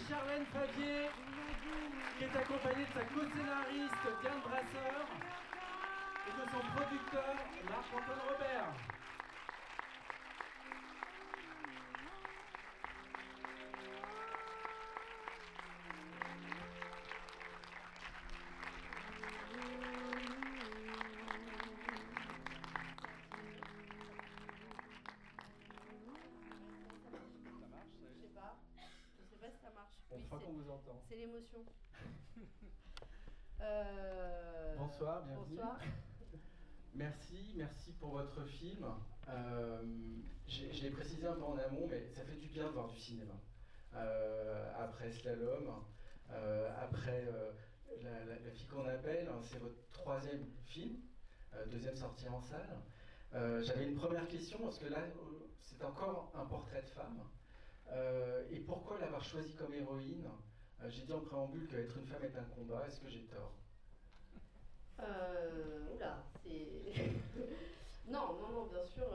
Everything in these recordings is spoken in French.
Charlène Favier, qui est accompagnée de sa co-scénariste Diane Brasseur et de son producteur Marc-Antoine Robert. On croit qu'on vous entend. C'est l'émotion. Bonsoir, bienvenue. Bonsoir. Merci pour votre film. Je l'ai précisé un peu en amont, mais ça fait du bien de voir du cinéma. Après Slalom, après La fille qu'on appelle, c'est votre troisième film, deuxième sortie en salle. J'avais une première question, parce que là, c'est encore un portrait de femme. Et pourquoi l'avoir choisi comme héroïne? J'ai dit en préambule qu'être une femme est un combat, est-ce que j'ai tort? Oula, c'est... non, bien sûr,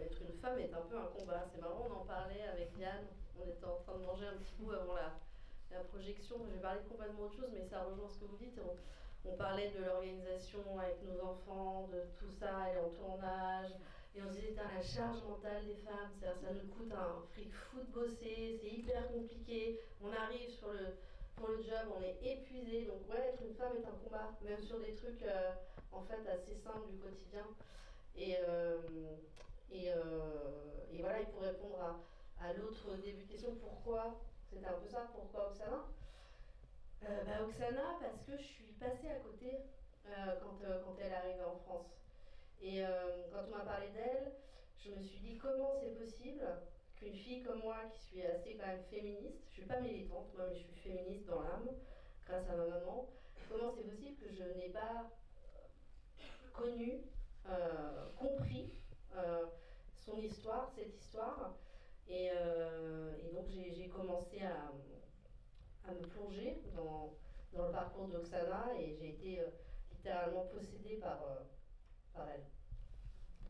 être une femme est un peu un combat. C'est marrant, on en parlait avec Yann, on était en train de manger un petit bout avant la projection. J'ai parlé de complètement autre chose, mais ça rejoint ce que vous dites. On parlait de l'organisation avec nos enfants, de tout ça, et en tournage. Et on se disait, la charge mentale des femmes, ça nous coûte un fric fou de bosser, c'est hyper compliqué. On arrive pour le job, on est épuisé. Donc ouais, être une femme est un combat, même sur des trucs en fait assez simples du quotidien. Et voilà, et pour répondre à l'autre début de question, pourquoi, c'était un peu ça, pourquoi Oksana? Oksana, parce que je suis passée à côté quand elle est arrivée en France. Et quand on m'a parlé d'elle, je me suis dit comment c'est possible qu'une fille comme moi, qui suis assez quand même féministe, je suis pas militante moi, mais je suis féministe dans l'âme, grâce à ma maman, comment c'est possible que je n'ai pas connu, compris son histoire, cette histoire. Et donc j'ai commencé à me plonger dans le parcours d'Oksana et j'ai été littéralement possédée par elle.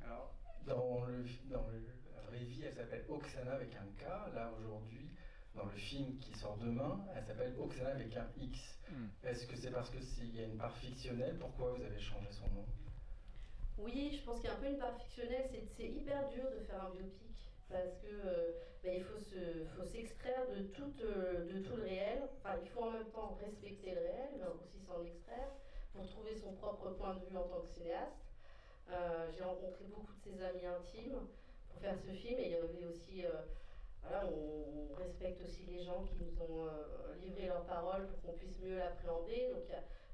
Alors, dans la vraie vie, elle s'appelle Oksana avec un K. Là, aujourd'hui, dans le film qui sort demain, elle s'appelle Oksana avec un X. Est-ce que c'est parce qu'il y a une part fictionnelle? Pourquoi vous avez changé son nom? Oui, je pense qu'il y a un peu une part fictionnelle. C'est hyper dur de faire un biopic parce que il faut s'extraire de tout le réel. Enfin, il faut en même temps respecter le réel, mais aussi s'en extraire pour trouver son propre point de vue en tant que cinéaste. J'ai rencontré beaucoup de ses amis intimes pour faire ce film et il y avait aussi, on respecte aussi les gens qui nous ont livré leurs paroles pour qu'on puisse mieux l'appréhender. Donc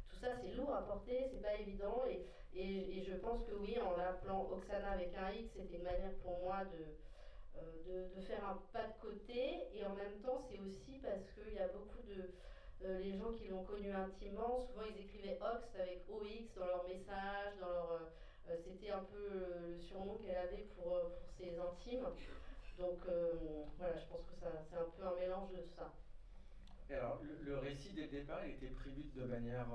tout ça c'est lourd à porter, c'est pas évident et je pense que oui, en l'appelant Oksana avec un X, c'était une manière pour moi de faire un pas de côté et en même temps c'est aussi parce qu'il y a beaucoup de... les gens qui l'ont connue intimement, souvent ils écrivaient Ox avec OX dans leurs messages, dans leur, c'était un peu le surnom qu'elle avait pour ses intimes. Donc voilà, je pense que c'est un peu un mélange de tout ça. Et alors, le récit dès le départ, il était prévu de manière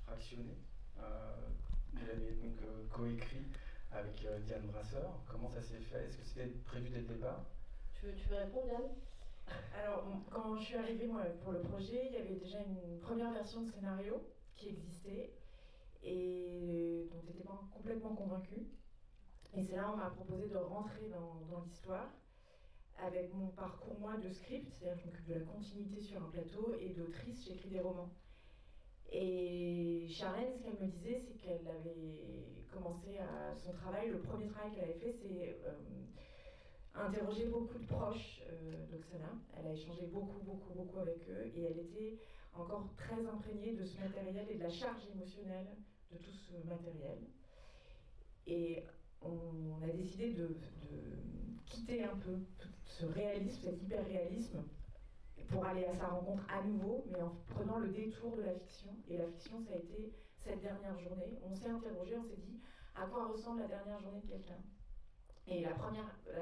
fractionnée. Vous l'avez donc coécrit avec Diane Brasseur. Comment ça s'est fait? Est-ce que c'était prévu dès le départ? Tu veux répondre, Diane? Alors, quand je suis arrivée moi, pour le projet, il y avait déjà une première version de scénario qui existait et dont j'étais pas complètement convaincue. Et c'est là qu'on m'a proposé de rentrer dans l'histoire avec mon parcours, moi, de script, c'est-à-dire que je m'occupe de la continuité sur un plateau et d'autrice, j'écris des romans. Et Charlène, ce qu'elle me disait, c'est qu'elle avait commencé son travail, le premier travail qu'elle avait fait, c'est interroger beaucoup de proches d'Oksana. Elle a échangé beaucoup avec eux et elle était encore très imprégnée de ce matériel et de la charge émotionnelle de tout ce matériel. Et on a décidé de quitter un peu tout ce réalisme, cet hyper-réalisme, pour aller à sa rencontre à nouveau, mais en prenant le détour de la fiction. Et la fiction, ça a été cette dernière journée. On s'est interrogé, on s'est dit à quoi ressemble la dernière journée de quelqu'un. Et la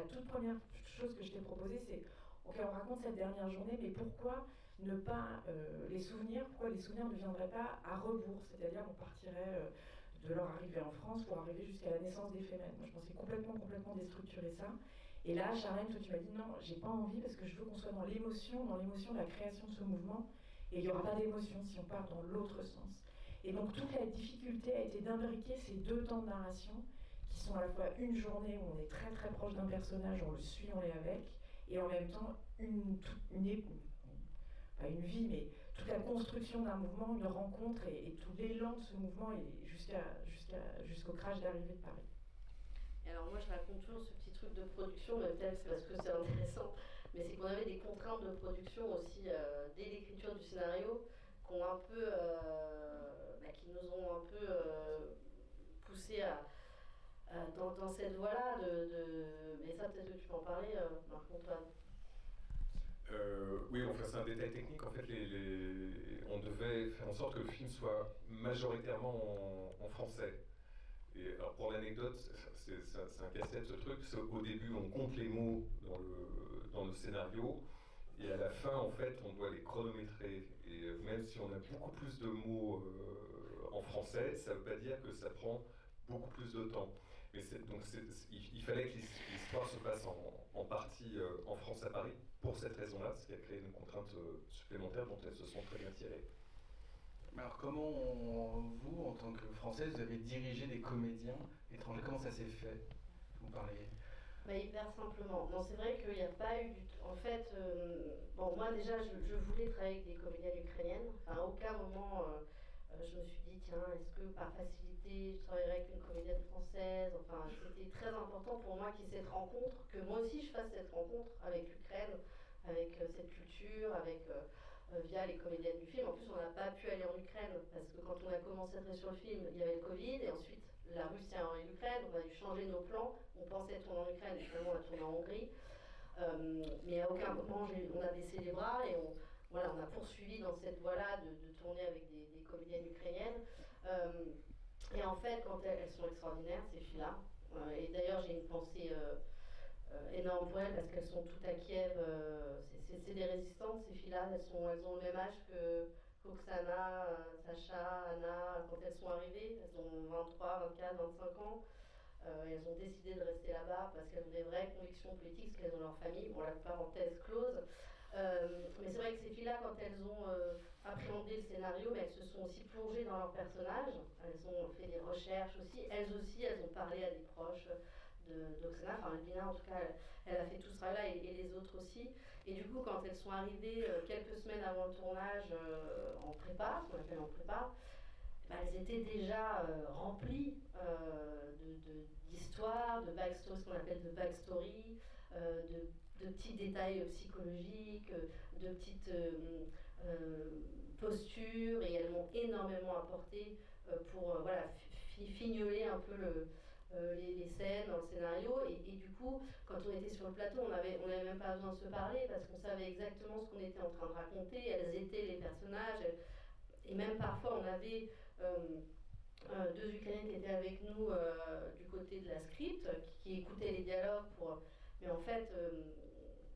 toute première chose que je t'ai proposée, c'est ok, on raconte cette dernière journée, mais pourquoi ne pas pourquoi les souvenirs ne viendraient pas à rebours, c'est-à-dire on partirait de leur arrivée en France pour arriver jusqu'à la naissance des femelles. Moi je pensais complètement déstructurer ça. Et là, Charlène, toi, tu m'as dit non, j'ai pas envie parce que je veux qu'on soit dans l'émotion de la création de ce mouvement. Et il n'y aura pas d'émotion si on part dans l'autre sens. Et donc toute la difficulté a été d'imbriquer ces deux temps de narration qui sont à la fois une journée où on est très très proche d'un personnage, on le suit, on est avec, et en même temps pas une vie, mais toute la construction d'un mouvement, une rencontre et tout l'élan de ce mouvement jusqu'au crash d'arrivée de Paris. Et alors moi je raconte toujours ce petit truc de production, mais peut-être c'est parce que c'est intéressant, mais c'est qu'on avait des contraintes de production aussi dès l'écriture du scénario qui nous ont un peu poussé dans cette voie-là mais ça peut-être que tu peux en parler, Marc-Antoine. Oui, enfin c'est un détail technique. En fait, on devait faire en sorte que le film soit majoritairement en français. Et alors pour l'anecdote, c'est un casse-tête ce truc. Au début, on compte les mots dans le scénario, et à la fin, en fait, on doit les chronométrer. Et même si on a beaucoup plus de mots en français, ça ne veut pas dire que ça prend beaucoup plus de temps. Mais il fallait que l'histoire se passe en partie en France à Paris, pour cette raison-là, ce qui a créé une contrainte supplémentaire dont elles se sont très bien tirées. Alors comment vous, en tant que Française, vous avez dirigé des comédiens étrangers? Comment ça s'est fait? Vous parlez hyper simplement. Non, c'est vrai qu'il n'y a pas eu du tout. En fait, moi déjà, je voulais travailler avec des comédiennes ukrainiennes. Enfin, à aucun moment, je me suis dit, tiens, est-ce que par facilité, je travaillerais avec une comédienne française? Enfin, c'était très important pour moi qu'il y ait cette rencontre, que moi aussi je fasse cette rencontre avec l'Ukraine, avec cette culture, via les comédiennes du film. En plus, on n'a pas pu aller en Ukraine, parce que quand on a commencé à travailler sur le film, il y avait le Covid, et ensuite la Russie et l'Ukraine, on a dû changer nos plans. On pensait tourner en Ukraine, et finalement on a tourné en Hongrie. Mais à aucun moment on a baissé les bras, et on a poursuivi dans cette voie-là de tourner avec des comédiennes ukrainiennes. Et en fait, quand elles sont extraordinaires, ces filles-là. Et d'ailleurs, j'ai une pensée énorme pour elles, parce qu'elles sont toutes à Kiev. C'est des résistantes, ces filles-là. Elles ont le même âge que Oksana, Sacha, Anna. Quand elles sont arrivées, elles ont 23, 24, 25 ans. Elles ont décidé de rester là-bas parce qu'elles ont des vraies convictions politiques, parce qu'elles ont leur famille. Bon, la parenthèse close. Mais c'est vrai que ces filles-là, quand elles ont appréhendé le scénario, mais elles se sont aussi plongées dans leurs personnages. Elles ont fait des recherches aussi. Elles ont parlé à des proches d'Oksana. Enfin, Albina, en tout cas, elle a fait tout ce travail-là, et les autres aussi. Et du coup, quand elles sont arrivées quelques semaines avant le tournage en prépa, ce qu'on appelle en prépa, elles étaient déjà remplies d'histoires, de backstory, ce qu'on appelle de backstory, de petits détails psychologiques, de petites postures, et elles m'ont énormément apporté pour fignoler un peu les scènes dans le scénario. Et du coup, quand on était sur le plateau, on n'avait même pas besoin de se parler, parce qu'on savait exactement ce qu'on était en train de raconter. Elles étaient les personnages, et même parfois on avait deux Ukrainiennes qui étaient avec nous du côté de la script, qui écoutaient les dialogues mais en fait,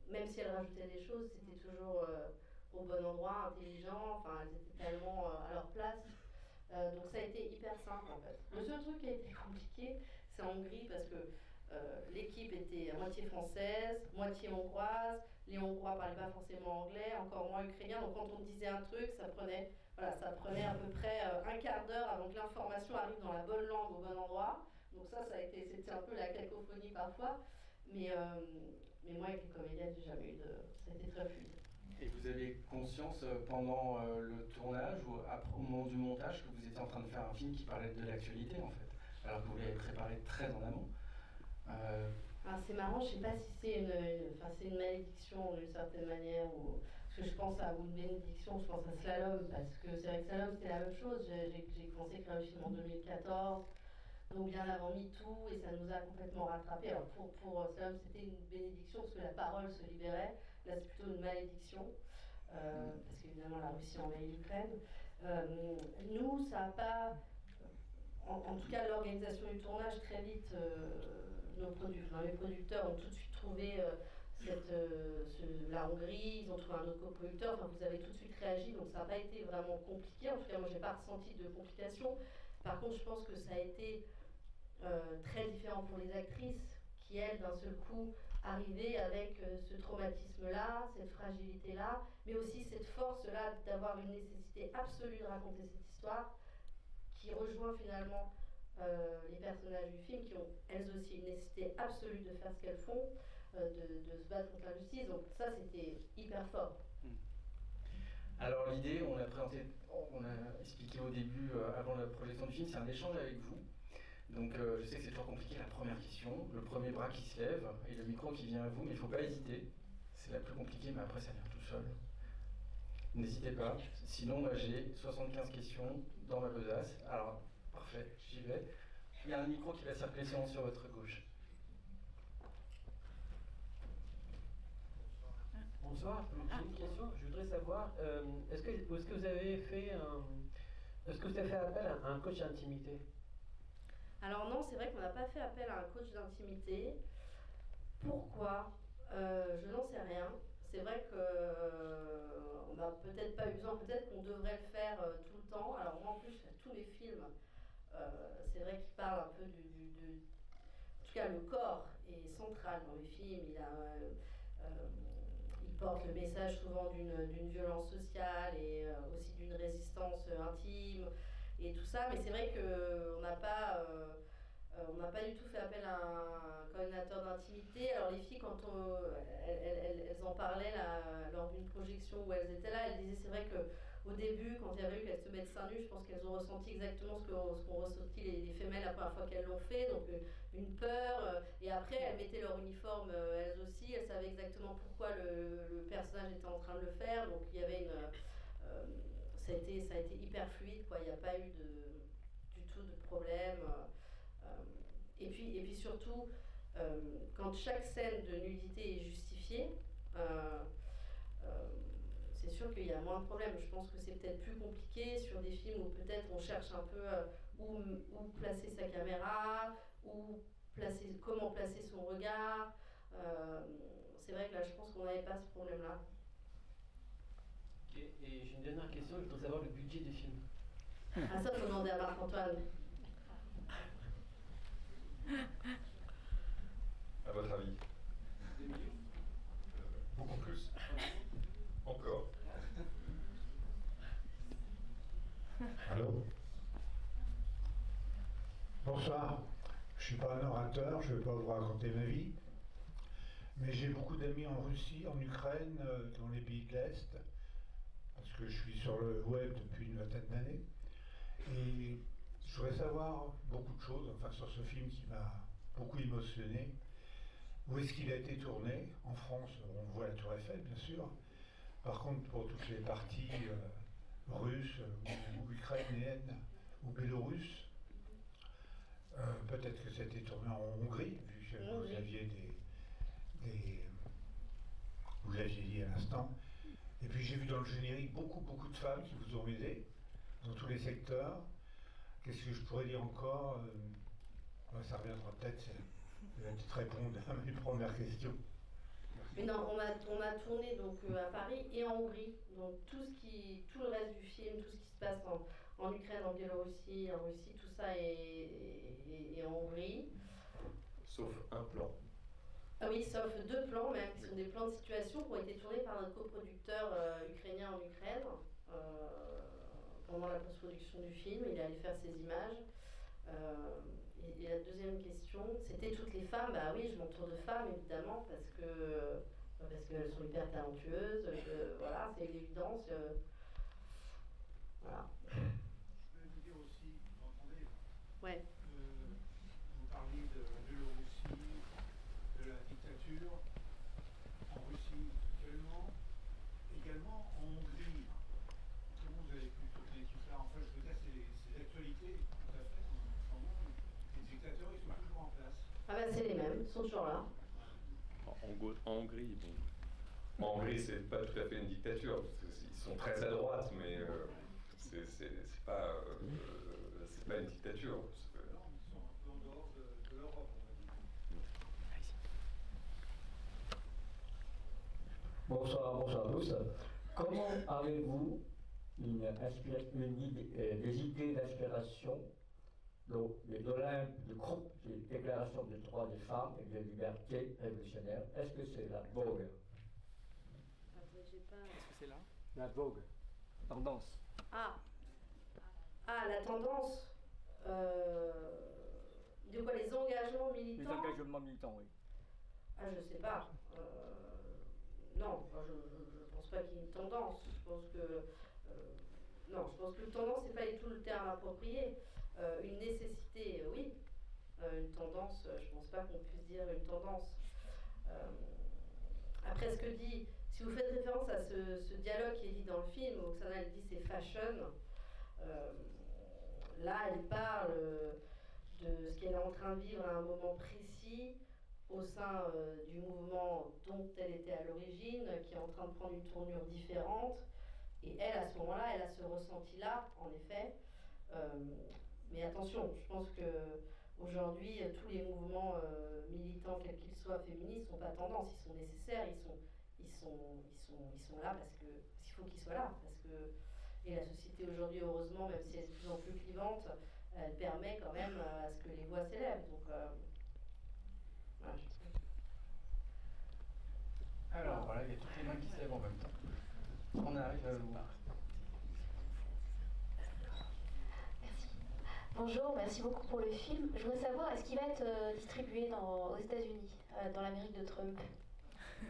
même si elles rajoutaient des choses, c'était toujours au bon endroit, intelligent. Enfin, elles étaient tellement à leur place. Donc ça a été hyper simple en fait. Le seul truc qui a été compliqué, c'est en Hongrie, parce que l'équipe était à moitié française, moitié hongroise. Les Hongrois parlaient pas forcément anglais, encore moins ukrainien. Donc quand on disait un truc, ça prenait à peu près un quart d'heure avant que l'information arrive dans la bonne langue au bon endroit. Donc c'était un peu la cacophonie parfois. Mais moi, avec les comédiennes, j'ai jamais eu ça a été très fluide. Et vous aviez conscience pendant le tournage ou au moment du montage que vous étiez en train de faire un film qui parlait de l'actualité, en fait, alors que vous l'avez préparé très en amont? C'est marrant, je sais pas si c'est une malédiction d'une certaine manière, parce que je pense ou une bénédiction, je pense à Slalom, parce que c'est vrai que Slalom c'était la même chose. J'ai commencé à écrire le film en 2014, donc bien avant MeToo, et ça nous a complètement rattrapés. Alors pour Slalom, c'était une bénédiction parce que la parole se libérait. Là, c'est plutôt une malédiction, parce qu'évidemment la Russie envahit l'Ukraine. Nous, ça n'a pas... En tout cas, l'organisation du tournage, très vite, les producteurs ont tout de suite trouvé la Hongrie, ils ont trouvé un autre coproducteur. Enfin, vous avez tout de suite réagi, donc ça n'a pas été vraiment compliqué. En tout cas, moi, j'ai pas ressenti de complications. Par contre, je pense que ça a été très différent pour les actrices qui elle, d'un seul coup, arrivait avec ce traumatisme-là, cette fragilité-là, mais aussi cette force-là d'avoir une nécessité absolue de raconter cette histoire, qui rejoint finalement les personnages du film, qui ont elles aussi une nécessité absolue de faire ce qu'elles font, de se battre contre l'injustice. Donc ça, c'était hyper fort. Alors l'idée, on l'a présenté, on a expliqué au début, avant la projection du film, c'est un échange avec vous. Donc je sais que c'est toujours compliqué la première question, le premier bras qui se lève et le micro qui vient à vous, mais il ne faut pas hésiter. C'est la plus compliquée, mais après ça vient tout seul. N'hésitez pas. Sinon, moi j'ai 75 questions dans ma besace. Alors, parfait, j'y vais. Il y a un micro qui va circuler sur votre gauche. Bonsoir, j'ai une question. Je voudrais savoir, est-ce que vous avez fait appel à un coach d'intimité? Alors non, c'est vrai qu'on n'a pas fait appel à un coach d'intimité. Pourquoi je n'en sais rien. C'est vrai qu'on n'a peut-être pas eu besoin, peut-être qu'on devrait le faire tout le temps. Alors moi en plus, tous les films, c'est vrai qu'ils parlent un peu En tout cas, le corps est central dans les films. Il porte le message souvent d'une violence sociale et aussi d'une résistance intime et tout ça. Mais c'est vrai qu'on n'a pas du tout fait appel à un coordinateur d'intimité. Alors les filles, quand elles en parlaient lors d'une projection où elles étaient là, elles disaient c'est vrai qu'au début, quand il y avait eu qu'elles se mettent seins nus, je pense qu'elles ont ressenti exactement ce qu'ont ressenti les femelles la première fois qu'elles l'ont fait, donc une peur. Et après, elles mettaient leur uniforme elles aussi, elles savaient exactement pourquoi le personnage était en train de le faire. Donc il y avait ça a été hyper fluide, quoi. Il n'y a pas eu du tout de problème. Et puis surtout, quand chaque scène de nudité est justifiée, c'est sûr qu'il y a moins de problèmes. Je pense que c'est peut-être plus compliqué sur des films où peut-être on cherche un peu où placer sa caméra, comment placer son regard. C'est vrai que là, je pense qu'on n'avait pas ce problème-là. Ok, et j'ai une dernière question, je voudrais savoir le budget du film. Ah ça, faut demander à Marc-Antoine. À votre avis? Beaucoup plus. Encore. Allô? Bonsoir. Je ne suis pas un orateur, je ne vais pas vous raconter ma vie, mais j'ai beaucoup d'amis en Russie, en Ukraine, dans les pays de l'Est, parce que je suis sur le web depuis une vingtaine d'années. Et je voudrais savoir beaucoup de choses, enfin sur ce film qui m'a beaucoup émotionné. Où est-ce qu'il a été tourné? En France, on voit la Tour Eiffel, bien sûr. Par contre, pour toutes les parties russes ou ukrainiennes ou biélorusses, peut-être que ça a été tourné en Hongrie, vu que vous aviez vous l'aviez dit à l'instant. Et puis j'ai vu dans le générique beaucoup de femmes qui vous ont aidé dans tous les secteurs. Qu'est-ce que je pourrais dire encore? Ça reviendra peut-être, ça va peut-être répondre à mes premières questions. Mais non, on a tourné donc à Paris et en Hongrie. Donc tout le reste du film, tout ce qui se passe en Ukraine, en Biélorussie, en Russie, tout ça est en Hongrie. Sauf un plan. Ah oui, sauf 2 plans même, qui sont des plans de situation qui ont été tournés par notre coproducteur ukrainien en Ukraine pendant la post-production du film. Il est allé faire ses images. Et la deuxième question, c'était toutes les femmes. Bah oui, je m'entoure de femmes évidemment parce qu'elles sont hyper talentueuses. Voilà, c'est l'évidence. Voilà. Je voulais vous dire aussi, vous m'entendez? Ouais. Vous parliez de la Biélorussie, de la dictature en Russie actuellement, également en Hongrie. Comment vous avez pu tourner tout ça? En fait, je veux dire, c'est l'actualité tout à fait. En ce moment, les dictateurs, ils sont toujours en place. Ah bah c'est les mêmes, ils sont toujours là. En Hongrie, bon. En Hongrie, c'est pas tout à fait une dictature. Ils sont très à droite, mais c'est pas une dictature. Non, ils sont un peu en dehors de l'Europe, on va dire. Bonsoir à tous. Comment avez-vous des idées d'inspiration de l'Olympe, le groupe des déclarations des droits des femmes et des libertés révolutionnaires. Est-ce que c'est la vogue? Attends, j'ai pas... Est-ce que c'est là? La vogue, tendance. Ah, la tendance. De quoi, les engagements Les militants? engagements militants, oui. Ah, je sais pas. Non, enfin, je pense pas qu'il y ait une tendance. Je pense que non, je pense que tendance c'est pas du tout le terme approprié. Une nécessité, oui. Une tendance, je pense pas qu'on puisse dire une tendance. Après, ce que dit, si vous faites référence à ce dialogue qui est dit dans le film, Oksana elle dit c'est fashion. Là, elle parle de ce qu'elle est en train de vivre à un moment précis au sein du mouvement dont elle était à l'origine, qui est en train de prendre une tournure différente. Et elle, à ce moment-là, elle a ce ressenti-là, en effet. Mais attention, je pense qu'aujourd'hui, tous les mouvements militants, quels qu'ils soient, féministes, sont pas tendance, ils sont nécessaires, ils sont là parce qu'il faut qu'ils soient là. Et la société aujourd'hui, heureusement, même si elle est de plus en plus clivante, elle permet quand même à ce que les voix s'élèvent. Donc, voilà. Alors voilà, il y a toutes les mains qui se lèvent en même temps. On arrive à vous. Merci. Bonjour, merci beaucoup pour le film. Je voudrais savoir, est-ce qu'il va être distribué aux États-Unis, dans l'Amérique de Trump?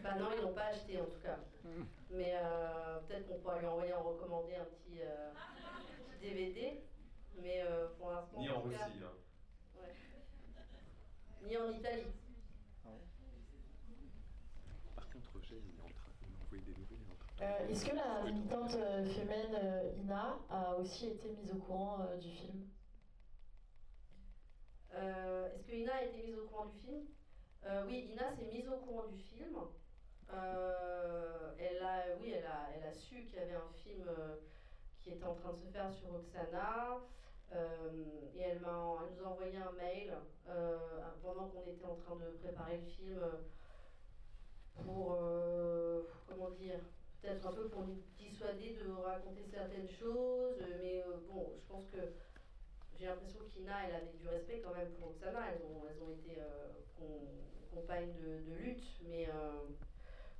Bah non, ils l'ont pas acheté en tout cas. Mais peut-être qu'on pourra lui envoyer en recommandé un petit DVD. Mais pour l'instant. Ni en tout cas, Russie. Hein. Ouais. Ni en Italie. Par contre, Roger, il m'a envoyé des nouvelles. Est-ce que la militante féminine Ina a aussi été mise au courant du film? Est-ce que Ina a été mise au courant du film? Oui, Ina s'est mise au courant du film. Elle a su qu'il y avait un film qui était en train de se faire sur Oksana. Et elle nous a envoyé un mail pendant qu'on était en train de préparer le film pour, comment dire, peut-être un peu pour nous dissuader de raconter certaines choses, mais bon, je pense que j'ai l'impression qu'Ina, elle avait du respect quand même pour Oksana, elles ont été compagnes de lutte, mais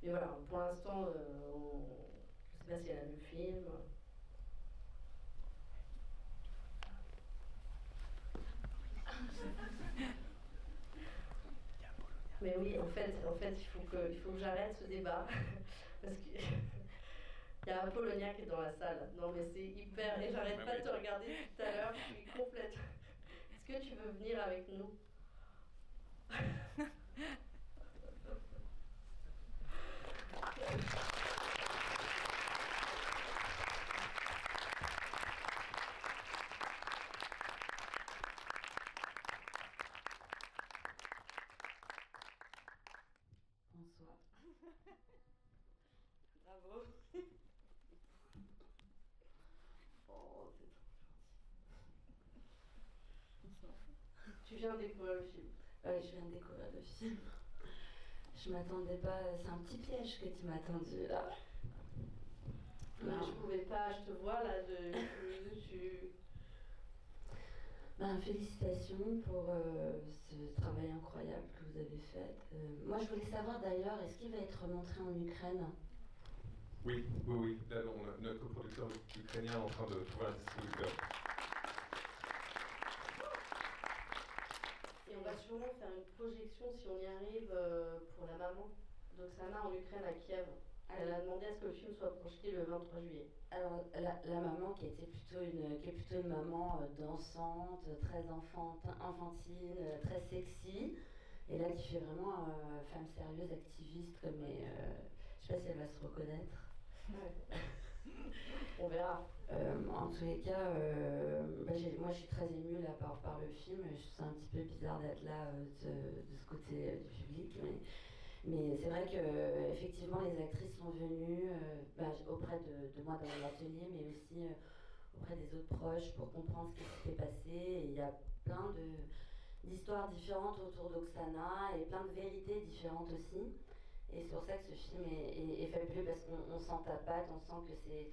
voilà, pour l'instant, je ne sais pas si elle a vu le film. Mais oui, en fait, il faut que j'arrête ce débat parce que il y a Apollonia qui est dans la salle. Non, mais c'est hyper. Et j'arrête pas de te regarder tout à l'heure. Je suis complète. Est-ce que tu veux venir avec nous? Bonsoir. Bravo. Oh, c'est trop gentil. Bonsoir. Tu viens de découvrir le film? Ouais, je viens de découvrir le film. Je m'attendais pas. C'est un petit piège que tu m'as tendu là. Non, je pouvais pas. Je te vois là dessus. Ben, félicitations pour ce travail incroyable que vous avez fait. Moi, je voulais savoir d'ailleurs, est-ce qu'il va être montré en Ukraine? Oui. Là, notre coproducteur ukrainien est en train de trouver un distributeur. Et on va sûrement faire une projection, si on y arrive, pour la maman d'Oksana en Ukraine, à Kiev. Elle a demandé à ce que le film soit projeté le 23 juillet. Alors, la maman qui est plutôt une maman dansante, très enfantine, très sexy, et là qui fait vraiment femme sérieuse, activiste, je sais pas si elle va se reconnaître. On verra. En tous les cas, moi je suis très émue là par le film. Je trouve ça un petit peu bizarre d'être là de ce côté du public, mais c'est vrai que effectivement les actrices sont venues auprès de moi dans mon atelier, mais aussi auprès des autres proches pour comprendre ce qui s'était passé. Et il y a plein d'histoires différentes autour d'Oksana et plein de vérités différentes aussi. Et c'est pour ça que ce film est fabuleux, parce qu'on sent ta patte, on sent que c'est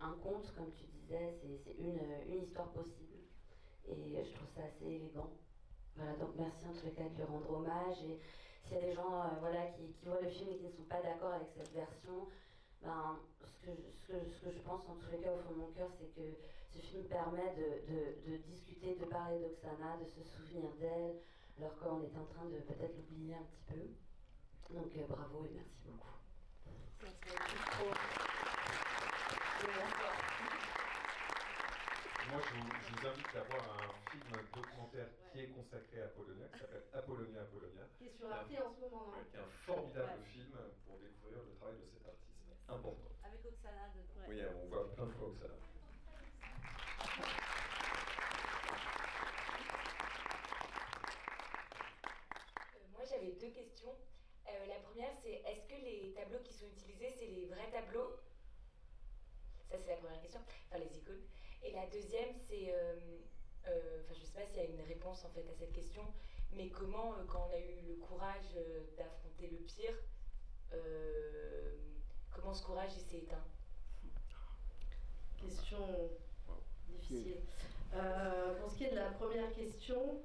un conte, comme tu disais, c'est une histoire possible. et je trouve ça assez élégant. Voilà, donc merci en tous les cas de lui rendre hommage, et s'il y a des gens voilà, qui voient le film et qui ne sont pas d'accord avec cette version, ben, ce que je pense en tous les cas au fond de mon cœur, c'est que ce film permet de discuter, de parler d'Oksana, de se souvenir d'elle, alors qu'on était en train de peut-être l'oublier un petit peu. Donc bravo et merci beaucoup. Moi, je vous invite à voir un film documentaire qui est consacré à Apollonia, qui s'appelle Apollonia, Apollonia. Qui est sur Arte en ce moment. Qui est un formidable film pour découvrir le travail de cet artiste important. Avec Oksana dedans. Oui, on voit plein de fois Oksana. Moi, j'avais 2 questions. La première, c'est est-ce que les tableaux qui sont utilisés, c'est les vrais tableaux? Ça, c'est la première question. Enfin, les icônes. Et la deuxième, c'est... je ne sais pas s'il y a une réponse, en fait, à cette question, mais comment, quand on a eu le courage d'affronter le pire, comment ce courage, il s'est éteint? Question difficile. Pour ce qui est de la première question,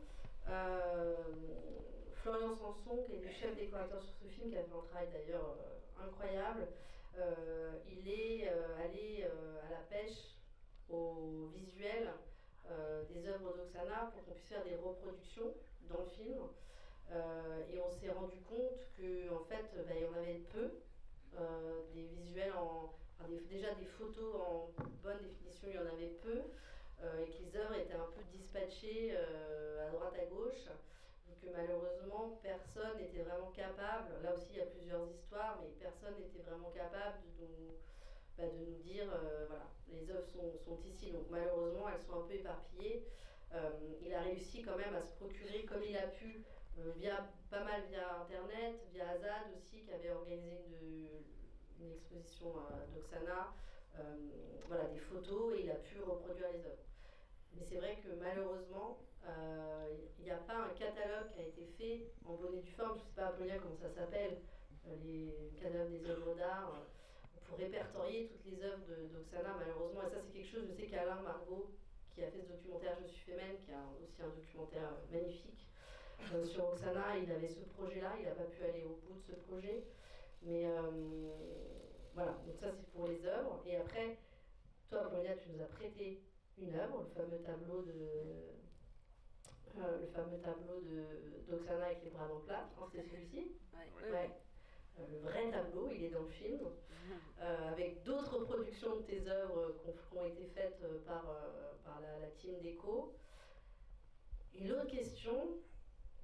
Florian Sanson, qui est le chef décorateur sur ce film, qui a fait un travail d'ailleurs incroyable, il est allé à la pêche au visuel des œuvres d'Oksana pour qu'on puisse faire des reproductions dans le film. Et on s'est rendu compte qu'en fait, il y en avait peu, des visuels déjà des photos en bonne définition, il y en avait peu, et que les œuvres étaient un peu dispatchées à droite à gauche. Que malheureusement personne n'était vraiment capable, là aussi il y a plusieurs histoires, mais personne n'était vraiment capable de nous dire voilà, les œuvres sont ici, donc malheureusement elles sont un peu éparpillées. Il a réussi quand même à se procurer comme il a pu, pas mal via internet, via Azad aussi, qui avait organisé une exposition d'Oksana, voilà, des photos, et il a pu reproduire les œuvres. Mais c'est vrai que malheureusement, il n'y a pas un catalogue qui a été fait en bonne et due forme, je ne sais pas Apollonia comment ça s'appelle, les catalogues des œuvres d'art, pour répertorier toutes les œuvres d'Oksana, malheureusement. Et ça, c'est quelque chose, je sais qu'Alain Margot, qui a fait ce documentaire Je suis féminin, qui a aussi un documentaire magnifique sur Oksana, il avait ce projet-là, il n'a pas pu aller au bout de ce projet. Mais voilà, donc ça c'est pour les œuvres. Et après, toi Apollonia, tu nous as prêté une œuvre, le fameux tableau d'Oksana avec les bras dans le plâtre, c'est celui-ci. Ouais. Le vrai tableau, il est dans le film, avec d'autres productions de tes œuvres qui ont été faites par la team déco. Et l'autre question,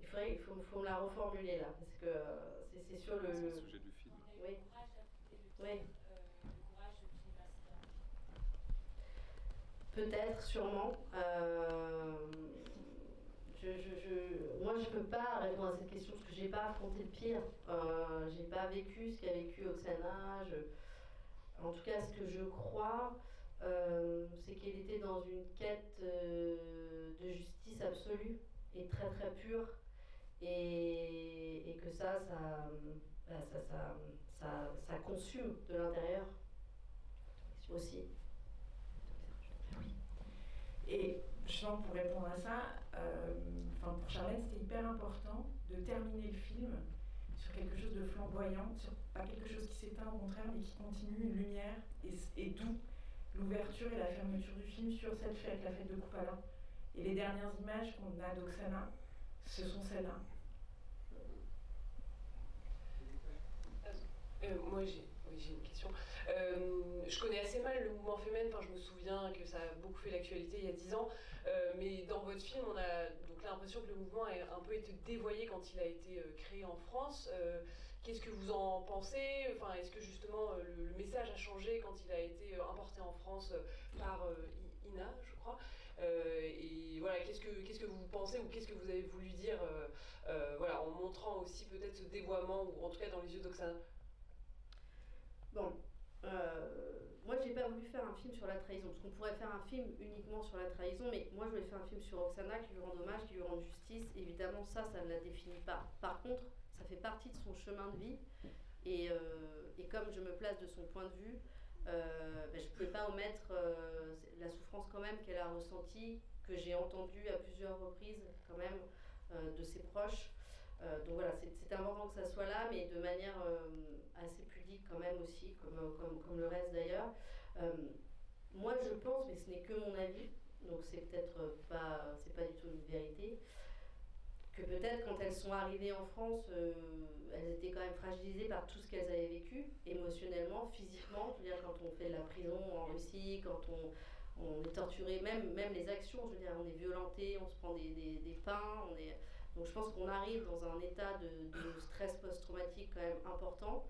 il faut me la reformuler là, parce que c'est sur le sujet du film. Oui. Oui. Peut-être, sûrement. Moi, je peux pas répondre à cette question parce que j'ai pas affronté le pire. J'ai pas vécu ce qu'a vécu Oksana. En tout cas, ce que je crois, c'est qu'elle était dans une quête de justice absolue et très très pure, et que ça consume de l'intérieur aussi. Et justement, pour répondre à ça, pour Charlène, c'était hyper important de terminer le film sur quelque chose de flamboyant, sur pas quelque chose qui s'éteint, au contraire, mais qui continue, une lumière, et d'où l'ouverture et la fermeture du film sur cette fête, la fête de Kupala. Et les dernières images qu'on a d'Oksana, ce sont celles-là. Moi, j'ai une question. Je connais assez mal le mouvement féminin, je me souviens que ça a beaucoup fait l'actualité il y a 10 ans, mais dans votre film, on a donc l'impression que le mouvement a un peu été dévoyé quand il a été créé en France. Qu'est-ce que vous en pensez? Est-ce que justement le message a changé quand il a été importé en France par INA, je crois? Et voilà, qu'est-ce que vous pensez, ou qu'est-ce que vous avez voulu dire en montrant aussi peut-être ce dévoiement, ou en tout cas dans les yeux d'Oksana? Bon, moi j'ai pas voulu faire un film sur la trahison, parce qu'on pourrait faire un film uniquement sur la trahison, mais moi je voulais faire un film sur Oksana, qui lui rende hommage, qui lui rende justice. Évidemment ça ne la définit pas. Par contre, ça fait partie de son chemin de vie, et comme je me place de son point de vue, je ne pouvais pas omettre la souffrance quand même qu'elle a ressentie que j'ai entendu à plusieurs reprises quand même de ses proches. Donc voilà, c'est important que ça soit là, mais de manière assez pudique quand même aussi, comme le reste d'ailleurs. Moi je pense, mais ce n'est que mon avis, donc c'est peut-être pas, c'est pas du tout une vérité, que peut-être quand elles sont arrivées en France, elles étaient quand même fragilisées par tout ce qu'elles avaient vécu, émotionnellement, physiquement. Je veux dire, quand on fait de la prison en Russie, quand on est torturé, même les actions, je veux dire, on est violenté, on se prend des pains, donc je pense qu'on arrive dans un état de stress post-traumatique quand même important.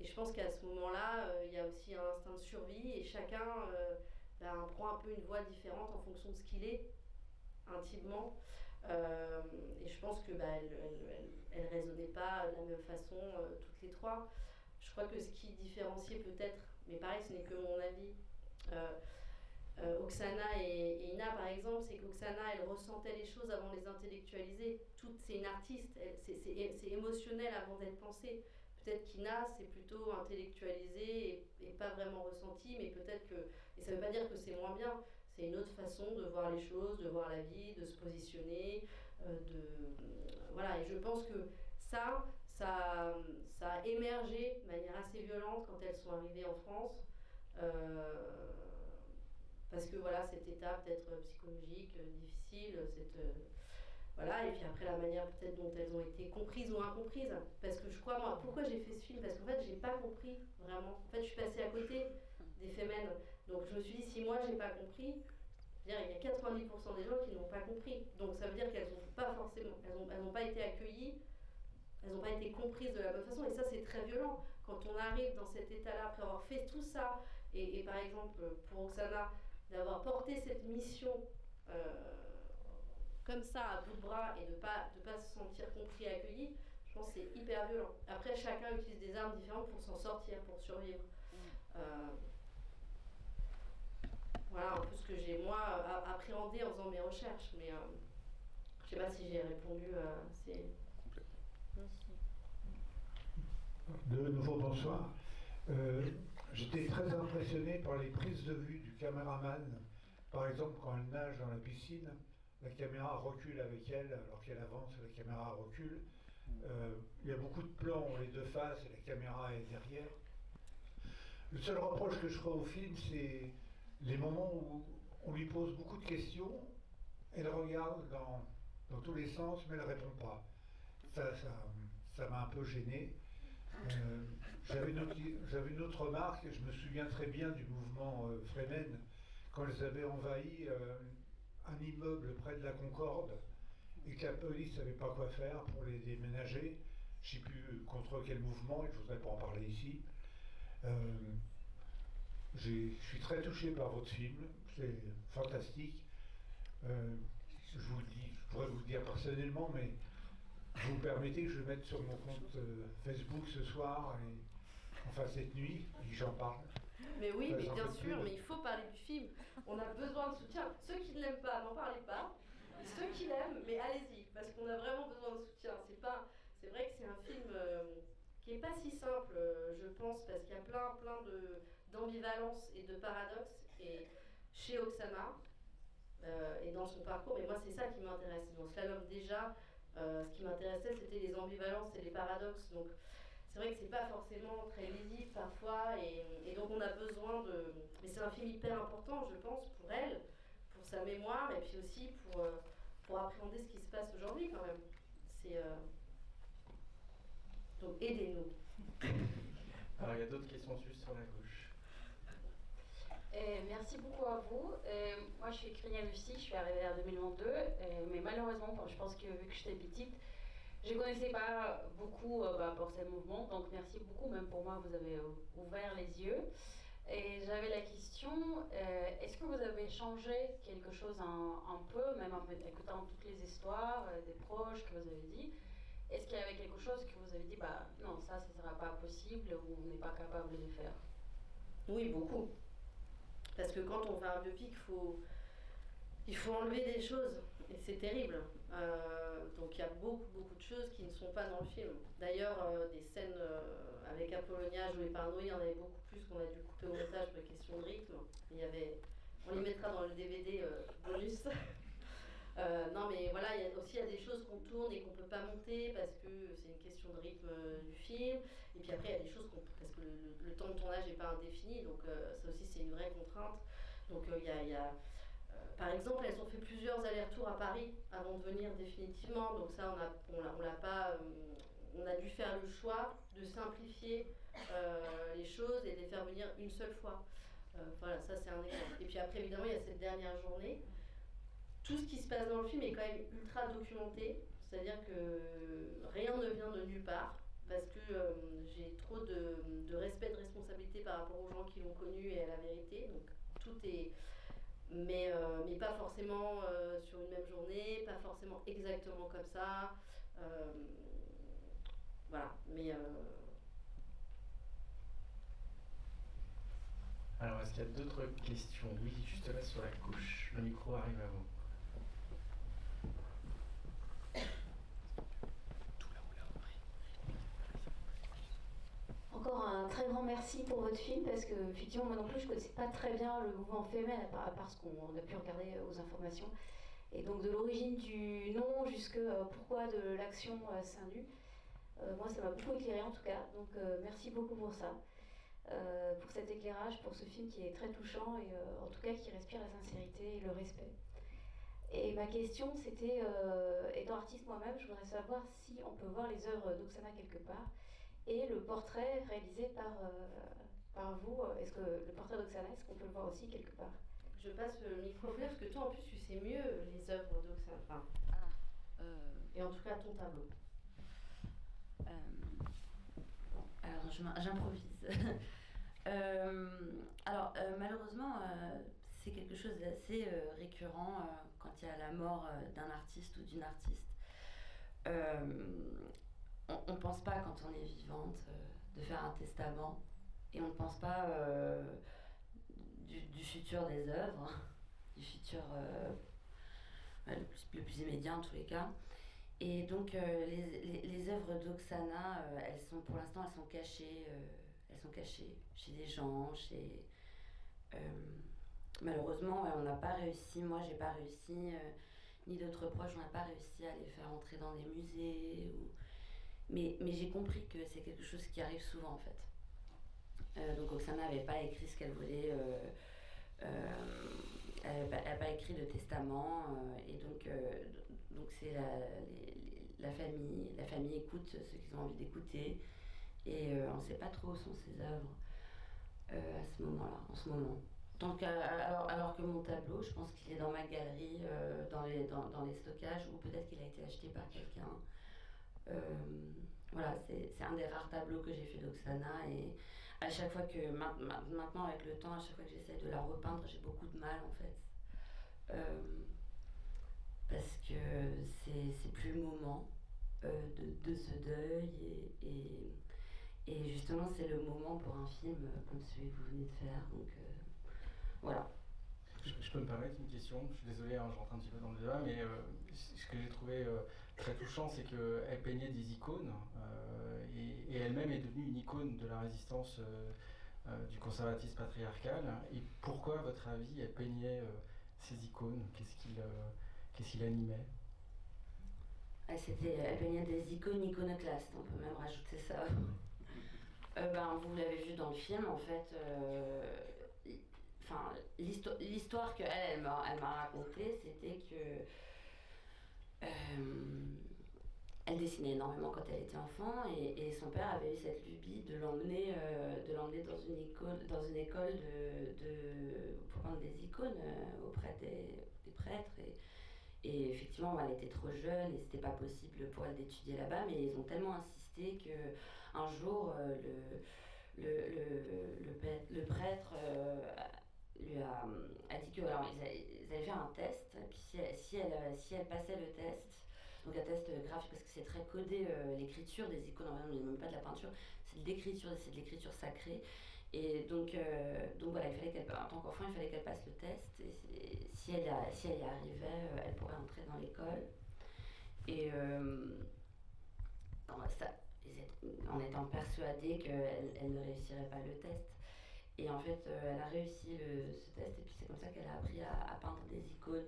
Et je pense qu'à ce moment-là, il y a aussi un instinct de survie et chacun prend un peu une voie différente en fonction de ce qu'il est, intimement. Et je pense que elles raisonnaient pas de la même façon toutes les trois. Je crois que ce qui différenciait peut-être, mais pareil, ce n'est que mon avis, Oksana et Ina par exemple, c'est qu'Oksana elle ressentait les choses avant de les intellectualiser. C'est une artiste, c'est émotionnel avant d'être pensé. Peut-être qu'Ina c'est plutôt intellectualisé et pas vraiment ressenti, mais peut-être que, et ça veut pas dire que c'est moins bien, c'est une autre façon de voir les choses, de voir la vie, de se positionner, voilà. Et je pense que ça a émergé de manière assez violente quand elles sont arrivées en France. Parce que voilà, cette étape peut-être psychologique, difficile, voilà, et puis après la manière peut-être dont elles ont été comprises ou incomprises. Parce que je crois, moi, pourquoi j'ai fait ce film? Parce qu'en fait, j'ai pas compris vraiment. En fait, je suis passée à côté des Femmes. Donc je me suis dit, si moi j'ai pas compris, il y a 90% des gens qui n'ont pas compris. Donc ça veut dire qu'elles n'ont pas forcément, elles n'ont pas été accueillies, elles n'ont pas été comprises de la bonne façon. Et ça, c'est très violent. Quand on arrive dans cet état-là, après avoir fait tout ça, et par exemple, pour Oksana, d'avoir porté cette mission comme ça à bout de bras et de pas se sentir compris et accueilli, je pense que c'est hyper violent. Après, chacun utilise des armes différentes pour s'en sortir, pour survivre. Voilà un peu ce que j'ai moi appréhendé en faisant mes recherches, mais je sais pas si j'ai répondu à ces... De nouveau, bonsoir. J'étais très impressionné par les prises de vue du caméraman. Par exemple, quand elle nage dans la piscine, la caméra recule avec elle, alors qu'elle avance, la caméra recule. Il y a beaucoup de plans où les deux faces et la caméra est derrière. Le seul reproche que je ferai au film, c'est les moments où on lui pose beaucoup de questions, elle regarde dans tous les sens, mais elle ne répond pas. Ça m'a un peu gêné. J'avais une autre remarque, je me souviens très bien du mouvement Fremen, quand ils avaient envahi un immeuble près de la Concorde et que la police ne savait pas quoi faire pour les déménager. Je ne sais plus contre quel mouvement, je ne voudrais pas en parler ici. Je suis très touché par votre film, c'est fantastique. Je pourrais vous le dire personnellement, mais vous me permettez que je le mette sur mon compte Facebook ce soir, enfin cette nuit, et j'en parle. Mais oui, mais bien sûr, mais il faut parler du film. On a besoin de soutien. Ceux qui ne l'aiment pas, n'en parlez pas. Ceux qui l'aiment, mais allez-y, parce qu'on a vraiment besoin de soutien. C'est vrai que c'est un film qui n'est pas si simple, je pense, parce qu'il y a plein d'ambivalence et de paradoxes. Et chez Oksana, et dans son parcours, mais moi c'est ça qui m'intéresse. Dans Slalom déjà, ce qui m'intéressait, c'était les ambivalences et les paradoxes. Donc c'est vrai que c'est pas forcément très lisible parfois, et donc on a besoin de... Mais c'est un film hyper important, je pense, pour elle, pour sa mémoire, et puis aussi pour appréhender ce qui se passe aujourd'hui quand même. Donc aidez-nous. Alors il y a d'autres questions juste sur la gauche. Merci beaucoup à vous. Moi je suis ukrainienne aussi, je suis arrivée en 2022, mais malheureusement, je pense que vu que j'étais petite, je ne connaissais pas beaucoup pour ces mouvements, donc merci beaucoup, même pour moi vous avez ouvert les yeux. Et j'avais la question, est-ce que vous avez changé quelque chose un peu, même en écoutant toutes les histoires des proches que vous avez dit, est-ce qu'il y avait quelque chose que vous avez dit, non, ça ne sera pas possible ou on n'est pas capable de le faire? Oui, beaucoup. Parce que quand on fait un biopic, il faut enlever des choses, et c'est terrible. Donc il y a beaucoup de choses qui ne sont pas dans le film. D'ailleurs, des scènes avec Apollonia jouée par Noé, il y en avait beaucoup plus qu'on a dû couper au montage pour les questions de rythme. On les mettra dans le DVD bonus. Non, mais voilà, il y a des choses qu'on tourne et qu'on peut pas monter parce que c'est une question de rythme du film. Et puis après, il y a des choses parce que le temps de tournage n'est pas indéfini, donc ça aussi c'est une vraie contrainte. Donc par exemple, elles ont fait plusieurs allers-retours à Paris avant de venir définitivement. Donc ça, on l'a pas. On a dû faire le choix de simplifier les choses et de les faire venir une seule fois. Voilà, ça c'est un exemple. Et puis après, évidemment, il y a cette dernière journée. Tout ce qui se passe dans le film est quand même ultra documenté, c'est-à-dire que rien ne vient de nulle part, parce que j'ai trop de respect, de responsabilité par rapport aux gens qui l'ont connu et à la vérité. Donc tout est, mais pas forcément sur une même journée, pas forcément exactement comme ça. Voilà, mais. Alors, est-ce qu'il y a d'autres questions? Oui, juste là sur la gauche. Le micro arrive à vous. Encore un très grand merci pour votre film, parce que effectivement moi non plus je ne connaissais pas très bien le mouvement féminin à part ce qu'on a pu regarder aux informations. Et donc de l'origine du nom jusque pourquoi de l'action seins nus, moi ça m'a beaucoup éclairé en tout cas, donc merci beaucoup pour ça, pour cet éclairage, pour ce film qui est très touchant et en tout cas qui respire la sincérité et le respect. Et ma question c'était, étant artiste moi-même, je voudrais savoir si on peut voir les œuvres d'Oksana quelque part. Et le portrait réalisé par vous, est-ce que le portrait d'Oksana, est-ce qu'on peut le voir aussi quelque part? Je passe le micro parce que toi en plus tu sais mieux les œuvres d'Oksana. Enfin, et en tout cas ton tableau. Bon, alors j'improvise. Malheureusement, c'est quelque chose d'assez récurrent quand il y a la mort d'un artiste ou d'une artiste. On ne pense pas, quand on est vivante, de faire un testament, et on ne pense pas du futur des œuvres, du futur le plus immédiat en tous les cas. Et donc les œuvres d'Oksana, pour l'instant elles sont cachées chez des gens, malheureusement on n'a pas réussi, moi j'ai pas réussi, ni d'autres proches, on n'a pas réussi à les faire entrer dans des musées Mais j'ai compris que c'est quelque chose qui arrive souvent en fait. Donc Oksana n'avait pas écrit ce qu'elle voulait, elle n'a pas écrit de testament, et donc c'est la famille écoute ce qu'ils ont envie d'écouter, et on ne sait pas trop où sont ses œuvres à ce moment-là, en ce moment. Donc, alors que mon tableau, je pense qu'il est dans ma galerie, dans les stockages, ou peut-être qu'il a été acheté par quelqu'un. Voilà, c'est un des rares tableaux que j'ai fait d'Oksana, et à chaque fois que, maintenant avec le temps, à chaque fois que j'essaie de la repeindre, j'ai beaucoup de mal en fait. Parce que c'est plus le moment de ce deuil, et justement c'est le moment pour un film comme celui que vous venez de faire, donc voilà. Je peux me permettre une question? Je suis désolé, hein, je rentre un petit peu dans le débat, mais ce que j'ai trouvé très touchant, c'est qu'elle peignait des icônes, et elle-même est devenue une icône de la résistance du conservatisme patriarcal. Et pourquoi, à votre avis, elle peignait ces icônes? Qu'est-ce qui l'animait? Elle peignait des icônes iconoclastes, on peut même rajouter ça. Vous l'avez vu dans le film, en fait. L'histoire qu'elle m'a racontée, c'était que elle dessinait énormément quand elle était enfant, et son père avait eu cette lubie de l'emmener dans une école pour peindre des icônes auprès des prêtres, et effectivement elle était trop jeune et c'était pas possible pour elle d'étudier là-bas, mais ils ont tellement insisté que un jour le prêtre lui a dit que alors, ils allaient faire un test, et puis si elle passait le test, donc un test graphique, parce que c'est très codé, l'écriture des icônes, en fait, même pas de la peinture, c'est de l'écriture sacrée, et donc voilà, il fallait qu'elle, en tant qu'enfant, il fallait qu'elle passe le test, et si elle y arrivait, elle pourrait entrer dans l'école, et en étant persuadée qu'elle ne réussirait pas le test. Et en fait, elle a réussi ce test, et puis c'est comme ça qu'elle a appris à peindre des icônes.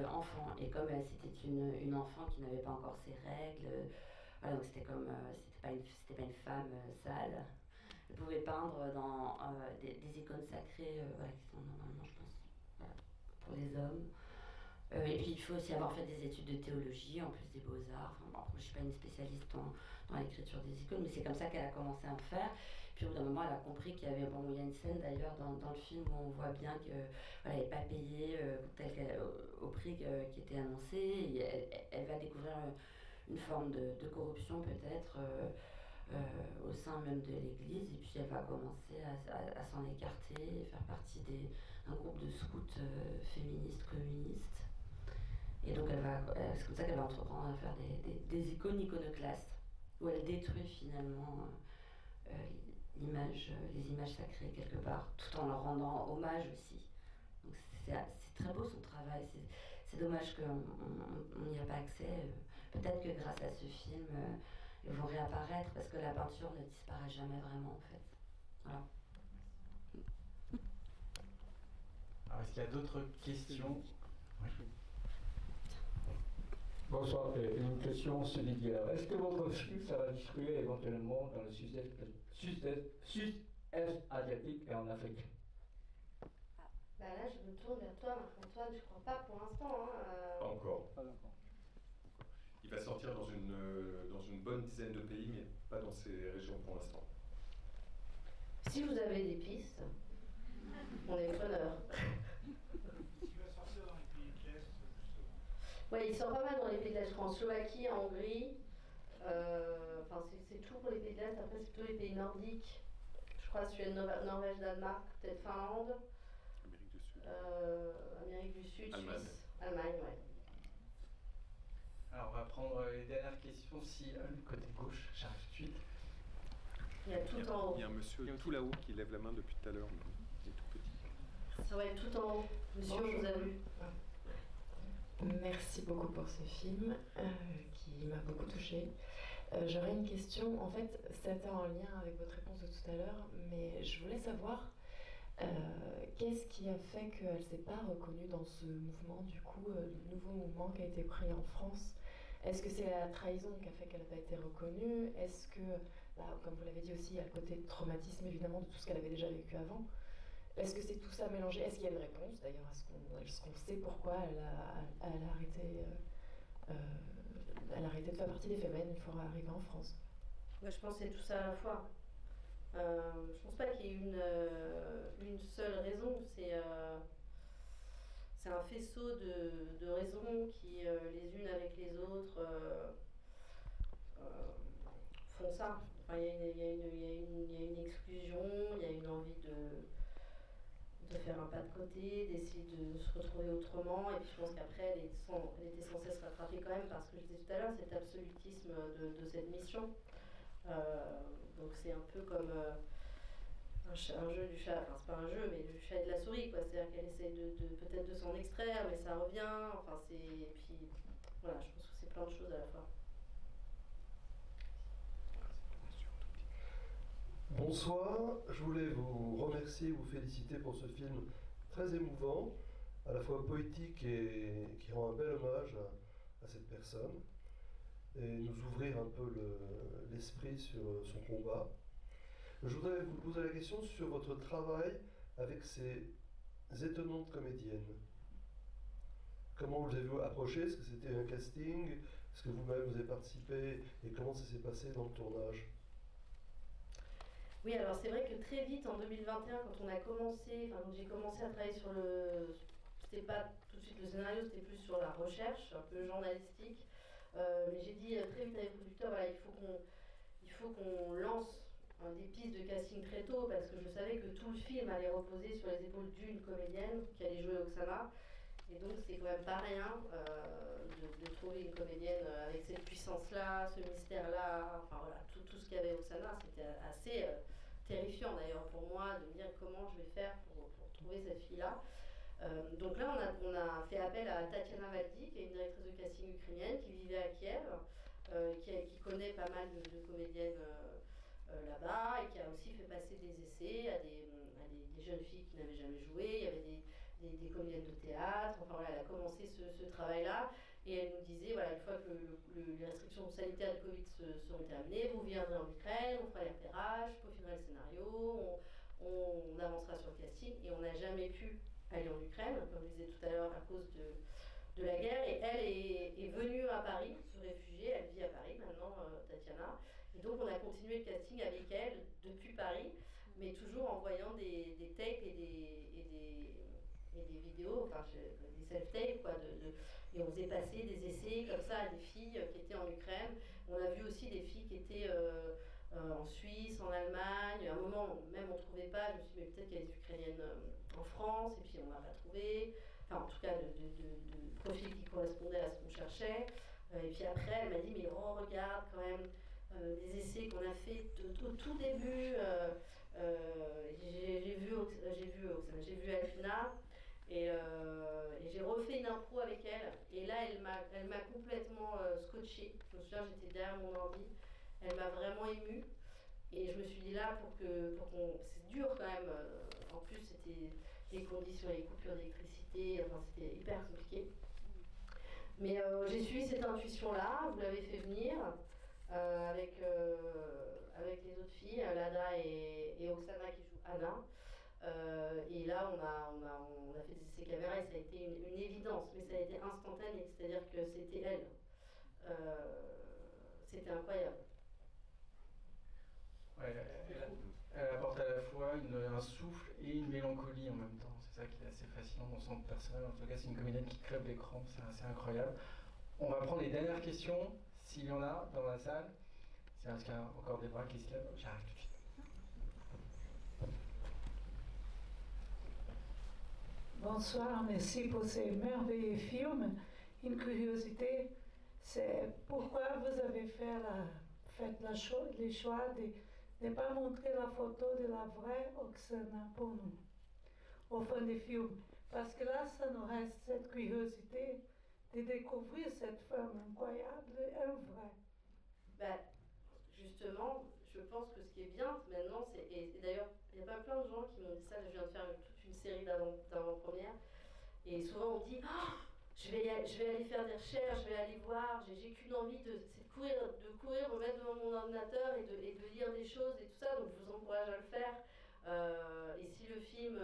enfant. Et comme c'était une enfant qui n'avait pas encore ses règles, voilà, donc c'était comme c'était pas une femme sale. Elle pouvait peindre dans des icônes sacrées, voilà, qui sont normalement, je pense, voilà, pour les hommes. Et puis il faut aussi avoir fait des études de théologie, en plus des beaux-arts. Enfin, bon, je ne suis pas une spécialiste dans l'écriture des icônes, mais c'est comme ça qu'elle a commencé à le faire. Puis au bout d'un moment, elle a compris qu'il y avait, bon, il y a une scène d'ailleurs dans le film où on voit bien qu'elle voilà, n'est pas payée au prix qui était annoncé. Et elle va découvrir une forme de corruption peut-être au sein même de l'Église. Et puis elle va commencer à s'en écarter et faire partie d'un groupe de scouts féministes, communistes. Et donc c'est comme ça qu'elle va entreprendre à faire des icônes iconoclastes, où elle détruit finalement les images sacrées quelque part, tout en leur rendant hommage aussi. Donc c'est très beau son travail, c'est dommage qu'on n'y a pas accès. Peut-être que grâce à ce film, ils vont réapparaître, parce que la peinture ne disparaît jamais vraiment en fait. Voilà. Alors est-ce qu'il y a d'autres questions? Oui. Bonsoir, une question se dit est-ce que votre film sera distribué éventuellement dans le sud-est asiatique et en Afrique? Bah là, je me tourne vers toi, Marc-Antoine, je crois pas pour l'instant. Pas encore. Il va sortir dans une bonne dizaine de pays, mais pas dans ces régions pour l'instant. Si vous avez des pistes, on est preneurs. Ouais, il sort pas mal dans les pays de l'Est, je crois, en Slovaquie, en Hongrie. Enfin, c'est tout pour les pays de l'Est. Après, c'est plutôt les pays nordiques. Je crois Suède, Norvège, Danemark, peut-être Finlande. Amérique du Sud, Allemagne. Suisse, Allemagne, ouais. Alors, on va prendre les dernières questions. Si le côté gauche, j'arrive tout de suite. Il y a tout en haut. Il y a un monsieur tout là-haut qui lève la main depuis tout à l'heure. Il est tout petit. Ça va être tout en haut. Monsieur, on vous a vu. Merci beaucoup pour ce film qui m'a beaucoup touchée. J'aurais une question, en fait, c'était en lien avec votre réponse de tout à l'heure, mais je voulais savoir qu'est-ce qui a fait qu'elle ne s'est pas reconnue dans ce mouvement, du coup, le nouveau mouvement qui a été pris en France. Est-ce que c'est la trahison qui a fait qu'elle n'a pas été reconnue? Est-ce que, comme vous l'avez dit aussi, il y a le côté traumatisme évidemment de tout ce qu'elle avait déjà vécu avant? Est-ce que c'est tout ça mélangé? Est-ce qu'il y a une réponse d'ailleurs? Est-ce qu'on sait pourquoi elle a arrêté de faire partie des Femmes une fois arrivée en France? Bah, je pense que c'est tout ça à la fois. Je pense pas qu'il y ait une seule raison. C'est un faisceau de raisons qui, les unes avec les autres, font ça. Enfin, il y a une exclusion, il y a une envie de faire un pas de côté, d'essayer de se retrouver autrement. Et puis je pense qu'après, elle était sans cesse rattrapée quand même, parce que je disais tout à l'heure, cet absolutisme de cette mission. Donc c'est un peu comme un jeu du chat, enfin c'est pas un jeu, mais du chat et de la souris, quoi. C'est-à-dire qu'elle essaie peut-être de s'en extraire, mais ça revient. Enfin et puis voilà, je pense que c'est plein de choses à la fois. Bonsoir, je voulais vous remercier, vous féliciter pour ce film très émouvant, à la fois poétique et qui rend un bel hommage à cette personne, et nous ouvrir un peu l'esprit sur son combat. Je voudrais vous poser la question sur votre travail avec ces étonnantes comédiennes. Comment vous les avez approchées? Est-ce que c'était un casting? Est-ce que vous-même vous avez participé? Et comment ça s'est passé dans le tournage? Oui, alors c'est vrai que très vite en 2021, quand on a commencé, donc j'ai commencé à travailler sur c'était pas tout de suite le scénario, c'était plus sur la recherche, un peu journalistique. Mais j'ai dit très vite à les producteurs, voilà, il faut qu'on lance des pistes de casting très tôt, parce que je savais que tout le film allait reposer sur les épaules d'une comédienne qui allait jouer Oksana. Et donc c'est quand même pas rien de trouver une comédienne avec cette puissance-là, ce mystère-là, enfin voilà, tout ce qu'il y avait Oksana, c'était assez terrifiant d'ailleurs pour moi de me dire comment je vais faire pour trouver cette fille-là. Donc là on a fait appel à Tatiana Valdi, qui est une directrice de casting ukrainienne qui vivait à Kiev, qui connaît pas mal de comédiennes là-bas, et qui a aussi fait passer des essais à des jeunes filles qui n'avaient jamais joué. Il y avait des comédiennes de théâtre. Enfin voilà, elle a commencé ce travail-là. Et elle nous disait, voilà, une fois que les restrictions sanitaires de Covid seront terminées, vous viendrez en Ukraine, on fera les repérages, peaufinerai le scénario, on avancera sur le casting. Et on n'a jamais pu aller en Ukraine, comme je disais tout à l'heure, à cause de la guerre. Et elle est venue à Paris, se réfugier, elle vit à Paris maintenant, Tatiana. Et donc on a continué le casting avec elle depuis Paris, mais toujours en voyant des tapes et des vidéos, enfin des self-tapes, quoi, et on faisait passer des essais comme ça à des filles qui étaient en Ukraine. On a vu aussi des filles qui étaient en Suisse, en Allemagne. À un moment, même on ne trouvait pas. Je me suis dit, mais peut-être qu'il y a des Ukrainiennes en France, et puis on n'a pas trouvé. Enfin, en tout cas, de profils qui correspondaient à ce qu'on cherchait. Et puis après, elle m'a dit, mais regarde quand même des essais qu'on a fait au tout début. J'ai vu Alfina. Et j'ai refait une impro avec elle, et là elle m'a complètement scotché. Je me souviens, j'étais derrière mon ordi, elle m'a vraiment émue, et je me suis dit là c'est dur quand même, en plus c'était les conditions, les coupures d'électricité, enfin c'était hyper compliqué. Mais j'ai suivi cette intuition-là, vous l'avez fait venir avec les autres filles, Lada et Oksana qui joue Anna. Et là, on a fait des essais caméra et ça a été une évidence, mais ça a été instantané, c'est-à-dire que c'était elle. C'était incroyable. Ouais, elle apporte à la fois un souffle et une mélancolie en même temps. C'est ça qui est assez fascinant dans son personnage. En tout cas, c'est une comédienne qui crève l'écran, c'est assez incroyable. On va prendre les dernières questions, s'il y en a dans la salle. Est-ce qu'il y a encore des bras qui se lèvent? J'arrive tout de suite. Bonsoir, merci pour ces merveilleux films. Une curiosité, c'est pourquoi vous avez fait le choix de ne pas montrer la photo de la vraie Oksana pour nous, au fin des films. Parce que là, ça nous reste cette curiosité de découvrir cette femme incroyable et vraie. Ben, justement, je pense que ce qui est bien maintenant, et d'ailleurs, il y a pas plein de gens qui m'ont dit ça. Je viens de faire toute une série d'avant-premières, et souvent on dit je vais aller faire des recherches, je vais aller voir, j'ai qu'une envie de courir, me mettre devant mon ordinateur et de lire des choses et tout ça, donc je vous encourage à le faire. Et si le film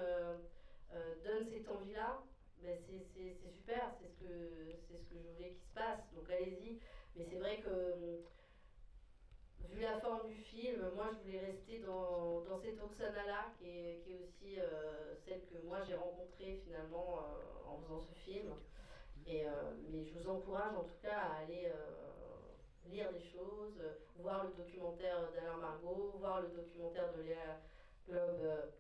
donne cette envie-là, ben c'est super, c'est ce que je voulais qu'il se passe, donc allez-y. Mais c'est vrai que vu la forme du film, moi je voulais rester dans cette Oksana-là, qui est aussi celle que moi j'ai rencontrée finalement en faisant ce film. Mais je vous encourage en tout cas à aller lire des choses, voir le documentaire d'Alain Margot, voir le documentaire de Léa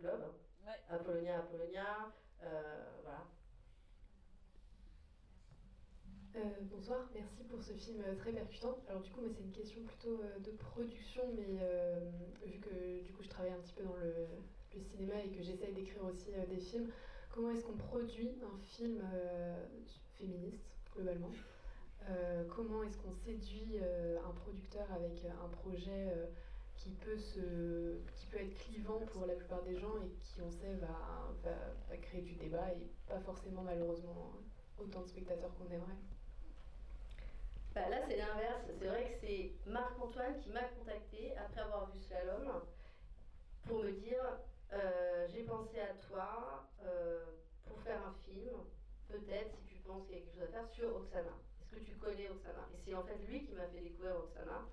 Globe, ouais. Apollonia, voilà. Bonsoir, merci pour ce film très percutant. Alors du coup, moi c'est une question plutôt de production, mais vu que du coup je travaille un petit peu dans le cinéma et que j'essaye d'écrire aussi des films, comment est-ce qu'on produit un film féministe globalement? Comment est-ce qu'on séduit un producteur avec un projet qui peut être clivant pour la plupart des gens et qui on sait va créer du débat et pas forcément malheureusement autant de spectateurs qu'on aimerait? Bah là c'est l'inverse, c'est vrai que c'est Marc-Antoine qui m'a contacté après avoir vu Slalom pour me dire j'ai pensé à toi pour faire un film, peut-être si tu penses qu'il y a quelque chose à faire sur Oksana. Est-ce que tu connais Oksana? Et c'est en fait lui qui m'a fait découvrir Oksana.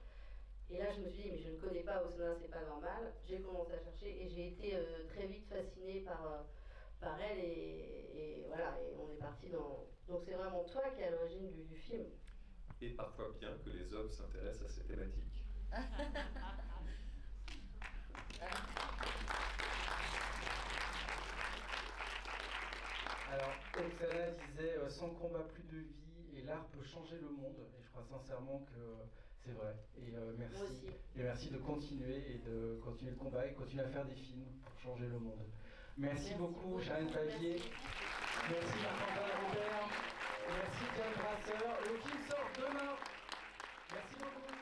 Et là je me suis dit mais je ne connais pas Oksana, c'est pas normal. J'ai commencé à chercher et j'ai été très vite fascinée par elle et voilà, et on est parti dans... Donc c'est vraiment toi qui es à l'origine du film. Et parfois bien que les hommes s'intéressent à ces thématiques. Alors, Oksana disait sans combat plus de vie et l'art peut changer le monde. Et je crois sincèrement que c'est vrai. Et merci. Et merci de continuer le combat et continuer à faire des films pour changer le monde. Merci beaucoup, Charlène Favier. Merci Marc-Antoine Robert. Merci Diane Brasseur. Le film sort demain. Merci beaucoup.